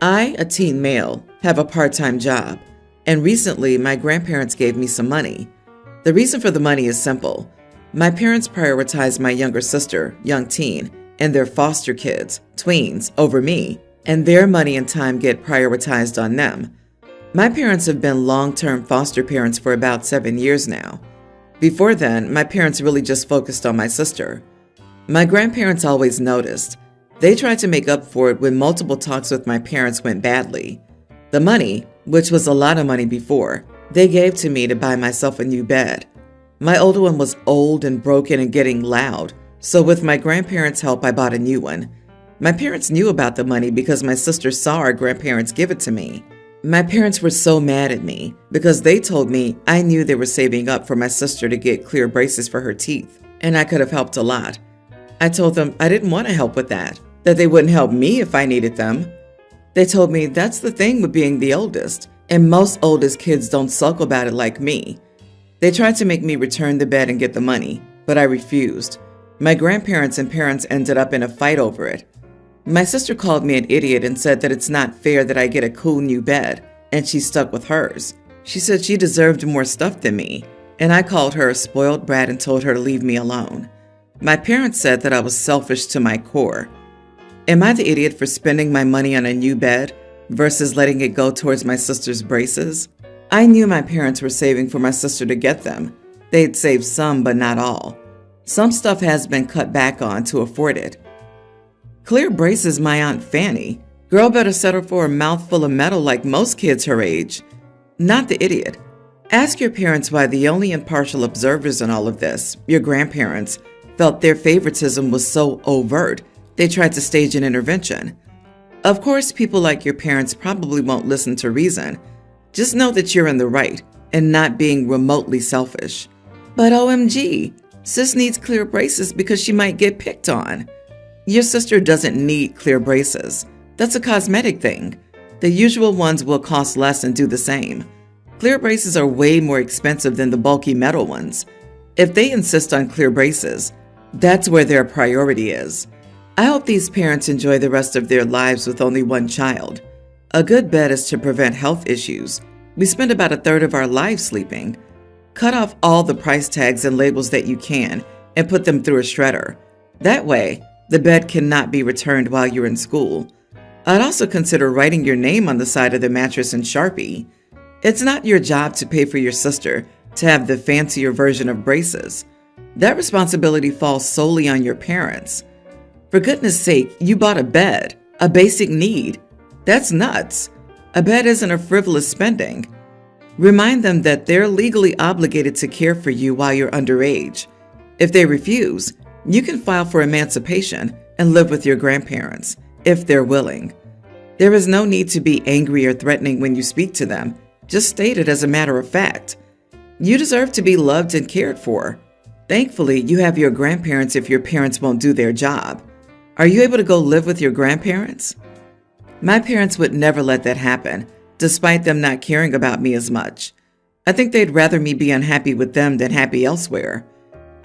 I, a teen male, have a part-time job, and recently my grandparents gave me some money. The reason for the money is simple. My parents prioritized my younger sister, young teen, and their foster kids, tweens, over me, and their money and time get prioritized on them. My parents have been long-term foster parents for about 7 years now. Before then, my parents really just focused on my sister. My grandparents always noticed. They tried to make up for it when multiple talks with my parents went badly. The money, which was a lot of money before, they gave to me to buy myself a new bed. My older one was old and broken and getting loud, so with my grandparents' help, I bought a new one. My parents knew about the money because my sister saw our grandparents give it to me. My parents were so mad at me because they told me I knew they were saving up for my sister to get clear braces for her teeth, and I could have helped a lot. I told them I didn't want to help with that they wouldn't help me if I needed them. They told me that's the thing with being the oldest, and most oldest kids don't sulk about it like me. They tried to make me return the bed and get the money, but I refused. My grandparents and parents ended up in a fight over it. My sister called me an idiot and said that it's not fair that I get a cool new bed, and she stuck with hers. She said she deserved more stuff than me, and I called her a spoiled brat and told her to leave me alone. My parents said that I was selfish to my core. Am I the idiot for spending my money on a new bed versus letting it go towards my sister's braces? I knew my parents were saving for my sister to get them. They'd saved some, but not all. Some stuff has been cut back on to afford it. Clear braces, my Aunt Fanny. Girl better settle for a mouthful of metal like most kids her age. Not the idiot. Ask your parents why the only impartial observers in all of this, your grandparents, felt their favoritism was so overt they tried to stage an intervention. Of course, people like your parents probably won't listen to reason. Just know that you're in the right and not being remotely selfish. But OMG, sis needs clear braces because she might get picked on. Your sister doesn't need clear braces. That's a cosmetic thing. The usual ones will cost less and do the same. Clear braces are way more expensive than the bulky metal ones. If they insist on clear braces, that's where their priority is. I hope these parents enjoy the rest of their lives with only one child. A good bed is to prevent health issues. We spend about a third of our lives sleeping. Cut off all the price tags and labels that you can and put them through a shredder. That way, the bed cannot be returned while you're in school. I'd also consider writing your name on the side of the mattress in Sharpie. It's not your job to pay for your sister to have the fancier version of braces. That responsibility falls solely on your parents. For goodness sake, you bought a bed, a basic need. That's nuts. A bed isn't a frivolous spending. Remind them that they're legally obligated to care for you while you're underage. If they refuse, you can file for emancipation and live with your grandparents, if they're willing. There is no need to be angry or threatening when you speak to them. Just state it as a matter of fact. You deserve to be loved and cared for. Thankfully, you have your grandparents if your parents won't do their job. Are you able to go live with your grandparents? My parents would never let that happen, despite them not caring about me as much. I think they'd rather me be unhappy with them than happy elsewhere.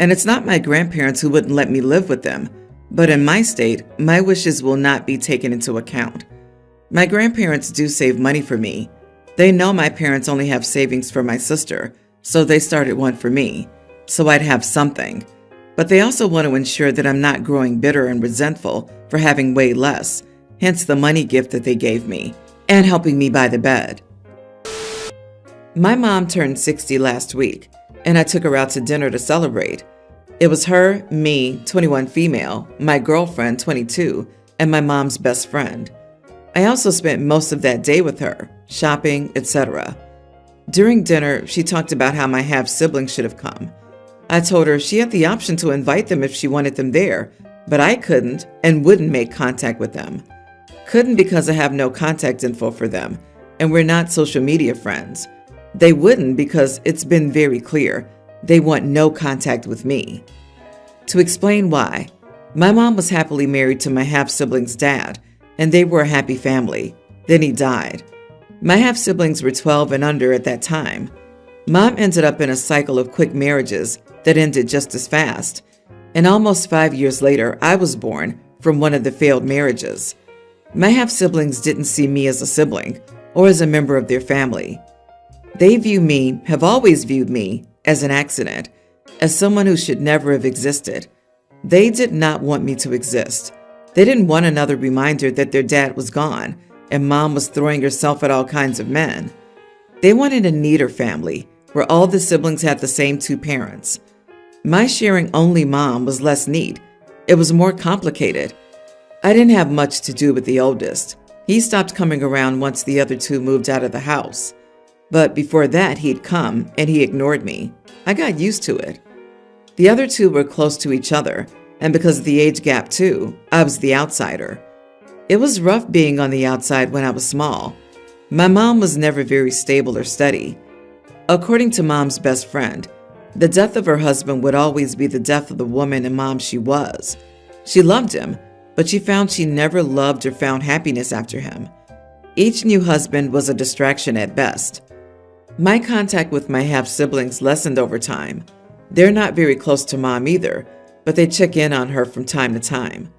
And it's not my grandparents who wouldn't let me live with them, but in my state, my wishes will not be taken into account. My grandparents do save money for me. They know my parents only have savings for my sister, so they started one for me, so I'd have something. But they also want to ensure that I'm not growing bitter and resentful for having way less, hence the money gift that they gave me, and helping me buy the bed. My mom turned 60 last week, and I took her out to dinner to celebrate. It was her, me, 21 female, my girlfriend, 22, and my mom's best friend. I also spent most of that day with her, shopping, etc. During dinner, she talked about how my half-siblings should have come. I told her she had the option to invite them if she wanted them there, but I couldn't and wouldn't make contact with them. Couldn't because I have no contact info for them, and we're not social media friends. They wouldn't because it's been very clear they want no contact with me. To explain why, my mom was happily married to my half-sibling's dad, and they were a happy family. Then he died. My half-siblings were 12 and under at that time. Mom ended up in a cycle of quick marriages that ended just as fast, and almost 5 years later, I was born from one of the failed marriages. My half-siblings didn't see me as a sibling or as a member of their family. They have always viewed me as an accident, as someone who should never have existed. They did not want me to exist. They didn't want another reminder that their dad was gone and mom was throwing herself at all kinds of men. They wanted a neater family where all the siblings had the same two parents. My sharing only mom was less neat. It was more complicated. I didn't have much to do with the oldest. He stopped coming around once the other two moved out of the house. But before that, he'd come and he ignored me. I got used to it. The other two were close to each other, and because of the age gap too, I was the outsider. It was rough being on the outside when I was small. My mom was never very stable or steady. According to mom's best friend, the death of her husband would always be the death of the woman and mom she was. She loved him, but she found she never loved or found happiness after him. Each new husband was a distraction at best. My contact with my half-siblings lessened over time. They're not very close to mom either, but they check in on her from time to time.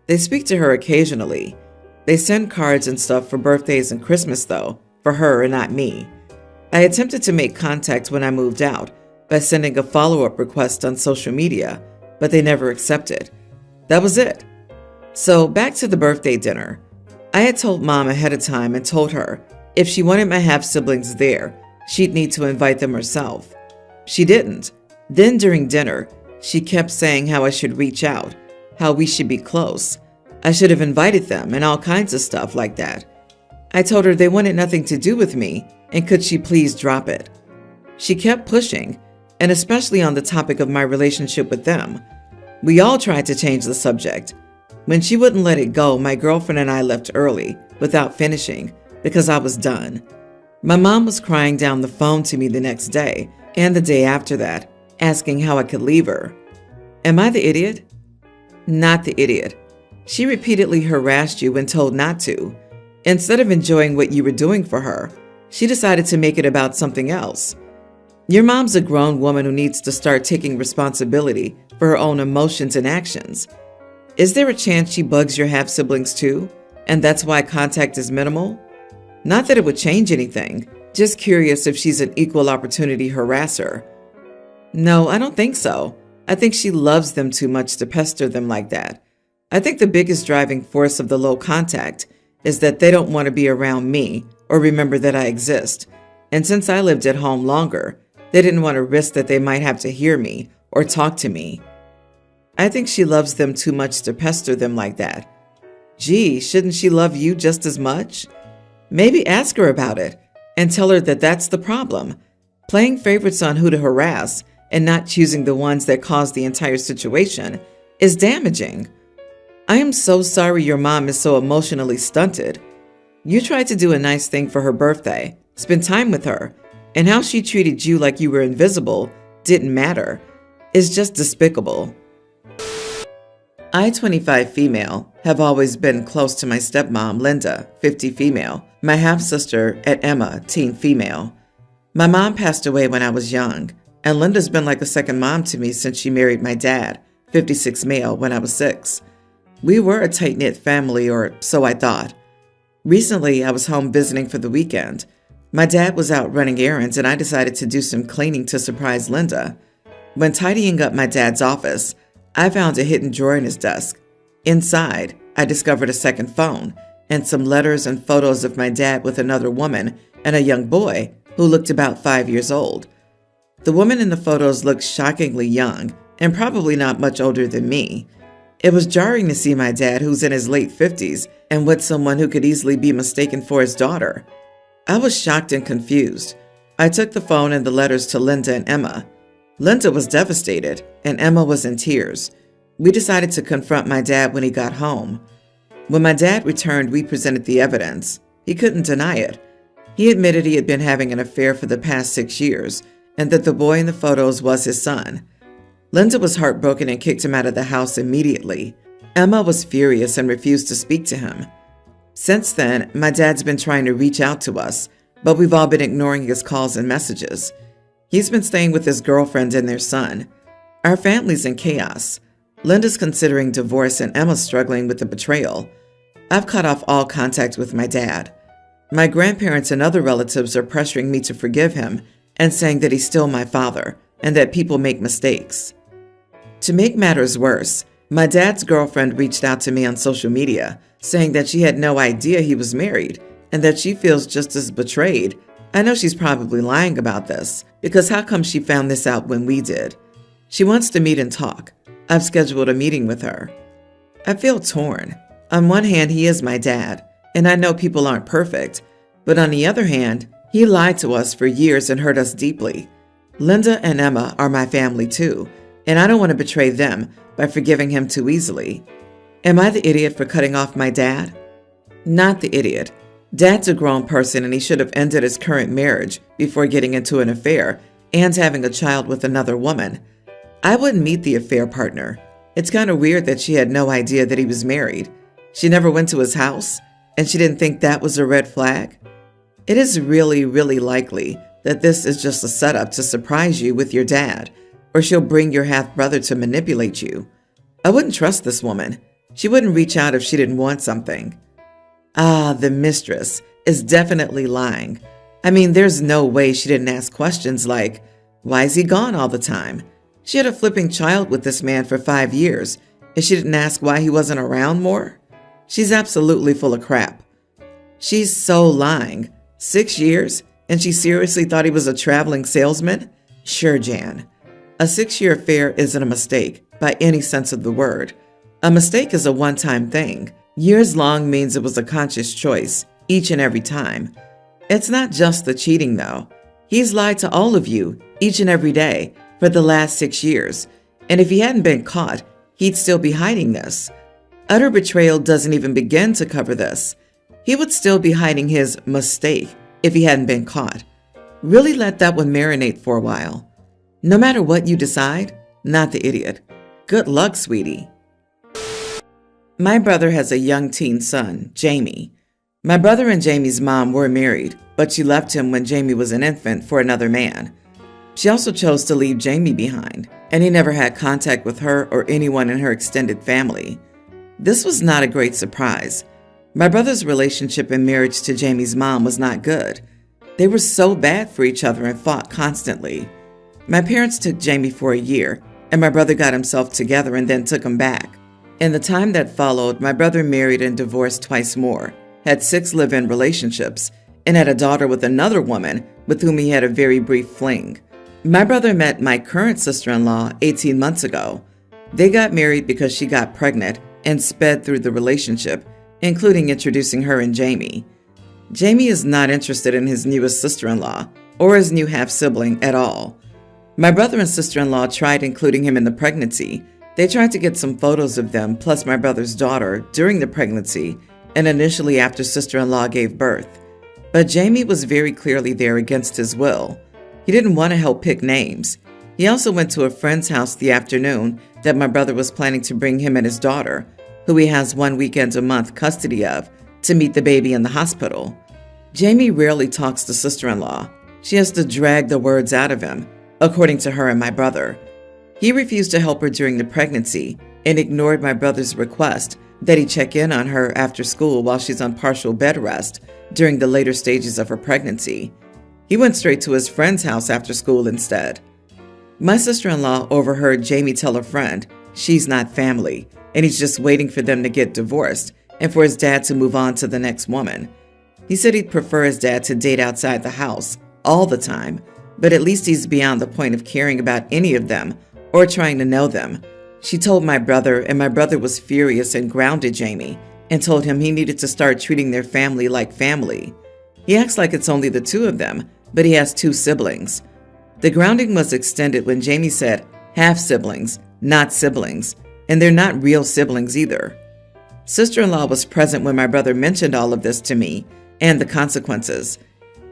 They speak to her occasionally. They send cards and stuff for birthdays and Christmas though, for her and not me. I attempted to make contact when I moved out by sending a follow-up request on social media, but they never accepted. That was it. So back to the birthday dinner. I had told mom ahead of time and told her if she wanted my half-siblings there, she'd need to invite them herself. She didn't. Then during dinner, she kept saying how I should reach out, how we should be close. I should have invited them and all kinds of stuff like that. I told her they wanted nothing to do with me and could she please drop it. She kept pushing, and especially on the topic of my relationship with them. We all tried to change the subject. When she wouldn't let it go, my girlfriend and I left early without finishing because I was done. My mom was crying down the phone to me the next day and the day after that, asking how I could leave her. Am I the idiot? Not the idiot. She repeatedly harassed you when told not to. Instead of enjoying what you were doing for her, she decided to make it about something else. Your mom's a grown woman who needs to start taking responsibility for her own emotions and actions. Is there a chance she bugs your half-siblings too, and that's why contact is minimal? Not that it would change anything, just curious if she's an equal opportunity harasser. No, I don't think so. I think she loves them too much to pester them like that. I think the biggest driving force of the low contact is that they don't want to be around me or remember that I exist. And since I lived at home longer, they didn't want to risk that they might have to hear me or talk to me. I think she loves them too much to pester them like that. Gee, shouldn't she love you just as much? Maybe ask her about it and tell her that that's the problem. Playing favorites on who to harass and not choosing the ones that caused the entire situation is damaging. I am so sorry your mom is so emotionally stunted. You tried to do a nice thing for her birthday, spend time with her, and how she treated you like you were invisible didn't matter. It's just despicable. I, 25 female, have always been close to my stepmom, Linda, 50 female, my half-sister at Emma, teen female. My mom passed away when I was young, and Linda's been like a second mom to me since she married my dad, 56 male, when I was 6. We were a tight-knit family, or so I thought. Recently, I was home visiting for the weekend. My dad was out running errands, and I decided to do some cleaning to surprise Linda. When tidying up my dad's office, I found a hidden drawer in his desk. Inside, I discovered a second phone and some letters and photos of my dad with another woman and a young boy who looked about 5 years old. The woman in the photos looked shockingly young and probably not much older than me. It was jarring to see my dad, who's in his late 50s, and with someone who could easily be mistaken for his daughter. I was shocked and confused. I took the phone and the letters to Linda and Emma. Linda was devastated, and Emma was in tears. We decided to confront my dad when he got home. When my dad returned, we presented the evidence. He couldn't deny it. He admitted he had been having an affair for the past 6 years, and that the boy in the photos was his son. Linda was heartbroken and kicked him out of the house immediately. Emma was furious and refused to speak to him. Since then, my dad's been trying to reach out to us, but we've all been ignoring his calls and messages. He's been staying with his girlfriend and their son. Our family's in chaos. Linda's considering divorce and Emma's struggling with the betrayal. I've cut off all contact with my dad. My grandparents and other relatives are pressuring me to forgive him and saying that he's still my father and that people make mistakes. To make matters worse, my dad's girlfriend reached out to me on social media saying that she had no idea he was married and that she feels just as betrayed. I know she's probably lying about this because how come she found this out when we did? She wants to meet and talk. I've scheduled a meeting with her. I feel torn. On one hand, he is my dad, and I know people aren't perfect, but on the other hand, he lied to us for years and hurt us deeply. Linda and Emma are my family too, and I don't want to betray them by forgiving him too easily. Am I the idiot for cutting off my dad? Not the idiot. Dad's a grown person and he should have ended his current marriage before getting into an affair and having a child with another woman. I wouldn't meet the affair partner. It's kind of weird that she had no idea that he was married. She never went to his house, and she didn't think that was a red flag. It is really, really likely that this is just a setup to surprise you with your dad, or she'll bring your half-brother to manipulate you. I wouldn't trust this woman. She wouldn't reach out if she didn't want something. The mistress is definitely lying. I mean, there's no way she didn't ask questions like, why is he gone all the time? She had a flipping child with this man for 5 years, and she didn't ask why he wasn't around more? She's absolutely full of crap. She's so lying. 6 years? And she seriously thought he was a traveling salesman? Sure, Jan. A 6-year affair isn't a mistake by any sense of the word. A mistake is a one-time thing. Years long means it was a conscious choice, each and every time. It's not just the cheating, though. He's lied to all of you, each and every day, for the last 6 years. And if he hadn't been caught, he'd still be hiding this. Utter betrayal doesn't even begin to cover this. He would still be hiding his mistake if he hadn't been caught. Really let that one marinate for a while. No matter what you decide, not the idiot. Good luck, sweetie. My brother has a young teen son, Jamie. My brother and Jamie's mom were married, but she left him when Jamie was an infant for another man. She also chose to leave Jamie behind, and he never had contact with her or anyone in her extended family. This was not a great surprise. My brother's relationship and marriage to Jamie's mom was not good. They were so bad for each other and fought constantly. My parents took Jamie for a year, and my brother got himself together and then took him back. In the time that followed, my brother married and divorced twice more, had 6 live-in relationships, and had a daughter with another woman with whom he had a very brief fling. My brother met my current sister-in-law 18 months ago. They got married because she got pregnant and sped through the relationship, including introducing her and Jamie. Jamie is not interested in his newest sister-in-law or his new half-sibling at all. My brother and sister-in-law tried including him in the pregnancy. They tried to get some photos of them plus my brother's daughter during the pregnancy and initially after sister-in-law gave birth. But Jamie was very clearly there against his will. He didn't want to help pick names. He also went to a friend's house the afternoon that my brother was planning to bring him and his daughter, who he has 1 weekend a month custody of, to meet the baby in the hospital. Jamie rarely talks to sister-in-law. She has to drag the words out of him, according to her and my brother. He refused to help her during the pregnancy and ignored my brother's request that he check in on her after school while she's on partial bed rest during the later stages of her pregnancy. He went straight to his friend's house after school instead. My sister-in-law overheard Jamie tell a friend she's not family, and he's just waiting for them to get divorced and for his dad to move on to the next woman. He said he'd prefer his dad to date outside the house all the time, but at least he's beyond the point of caring about any of them or trying to know them. She told my brother, and my brother was furious and grounded Jamie and told him he needed to start treating their family like family. He acts like it's only the 2 of them, but he has 2 siblings. The grounding was extended when Jamie said half-siblings, not siblings, and they're not real siblings either. Sister-in-law was present when my brother mentioned all of this to me and the consequences.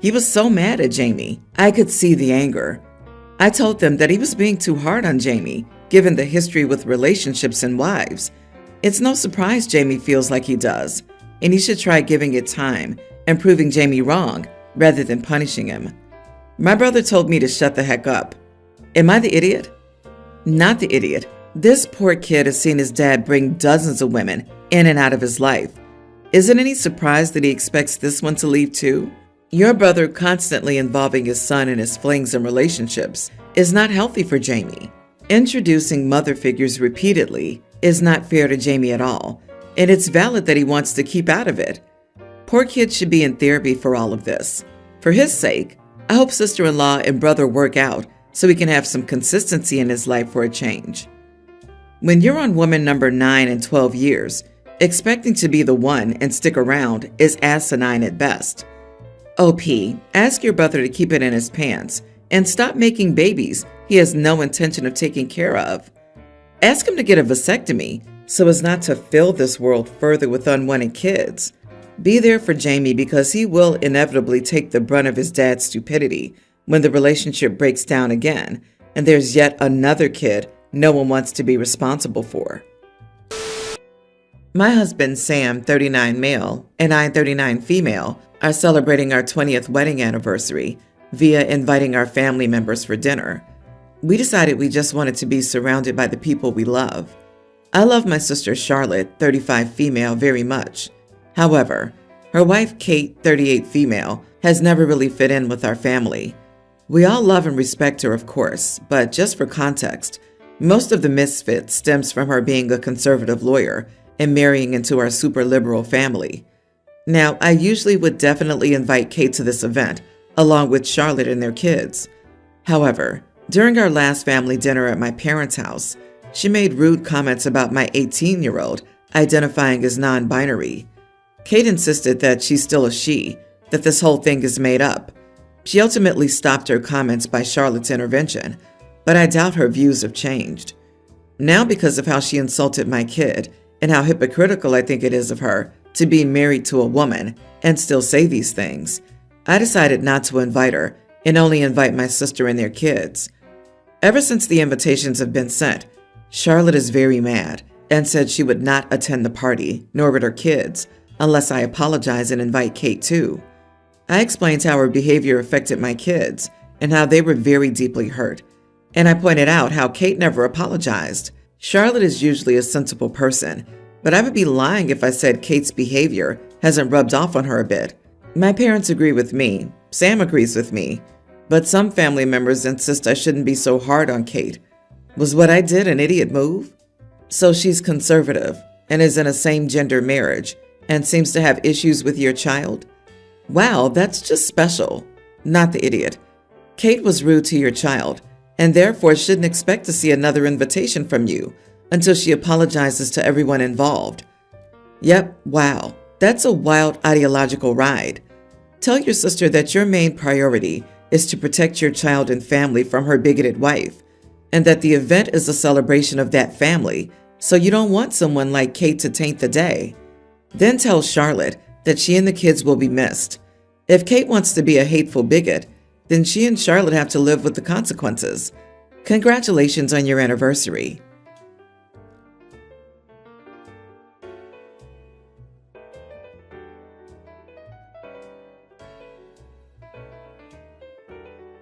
He was so mad at Jamie. I could see the anger. I told them that he was being too hard on Jamie, given the history with relationships and wives. It's no surprise Jamie feels like he does, and he should try giving it time and proving Jamie wrong rather than punishing him. My brother told me to shut the heck up. Am I the idiot? Not the idiot. This poor kid has seen his dad bring dozens of women in and out of his life. Is it any surprise that he expects this one to leave too? Your brother constantly involving his son in his flings and relationships is not healthy for Jamie. Introducing mother figures repeatedly is not fair to Jamie at all, and it's valid that he wants to keep out of it. Poor kid should be in therapy for all of this. For his sake, I hope sister-in-law and brother work out so he can have some consistency in his life for a change. When you're on woman number 9 in 12 years, expecting to be the one and stick around is asinine at best. OP, ask your brother to keep it in his pants and stop making babies he has no intention of taking care of. Ask him to get a vasectomy so as not to fill this world further with unwanted kids. Be there for Jamie because he will inevitably take the brunt of his dad's stupidity when the relationship breaks down again and there's yet another kid no one wants to be responsible for. My husband Sam, 39 male, and I, 39 female, are celebrating our 20th wedding anniversary via inviting our family members for dinner. We decided we just wanted to be surrounded by the people we love. I love my sister Charlotte, 35 female, very much. However, her wife Kate, 38 female, has never really fit in with our family. We all love and respect her, of course, but just for context, most of the misfit stems from her being a conservative lawyer and marrying into our super liberal family. Now, I usually would definitely invite Kate to this event, along with Charlotte and their kids. However, during our last family dinner at my parents' house, she made rude comments about my 18-year-old identifying as non-binary. Kate insisted that she's still a she, that this whole thing is made up. She ultimately stopped her comments by Charlotte's intervention, but I doubt her views have changed. Now, because of how she insulted my kid and how hypocritical I think it is of her to be married to a woman and still say these things, I decided not to invite her and only invite my sister and their kids. Ever since the invitations have been sent, Charlotte is very mad and said she would not attend the party, nor would her kids, unless I apologize and invite Kate too. I explained how her behavior affected my kids and how they were very deeply hurt, and I pointed out how Kate never apologized. Charlotte is usually a sensible person, but I would be lying if I said Kate's behavior hasn't rubbed off on her a bit. My parents agree with me. Sam agrees with me. But some family members insist I shouldn't be so hard on Kate. Was what I did an idiot move? So she's conservative and is in a same-gender marriage and seems to have issues with your child? Wow, that's just special. Not the idiot. Kate was rude to your child and therefore shouldn't expect to see another invitation from you until she apologizes to everyone involved. Yep, wow, that's a wild ideological ride. Tell your sister that your main priority is to protect your child and family from her bigoted wife, and that the event is a celebration of that family, so you don't want someone like Kate to taint the day. Then tell Charlotte that she and the kids will be missed. If Kate wants to be a hateful bigot, then she and Charlotte have to live with the consequences. Congratulations on your anniversary.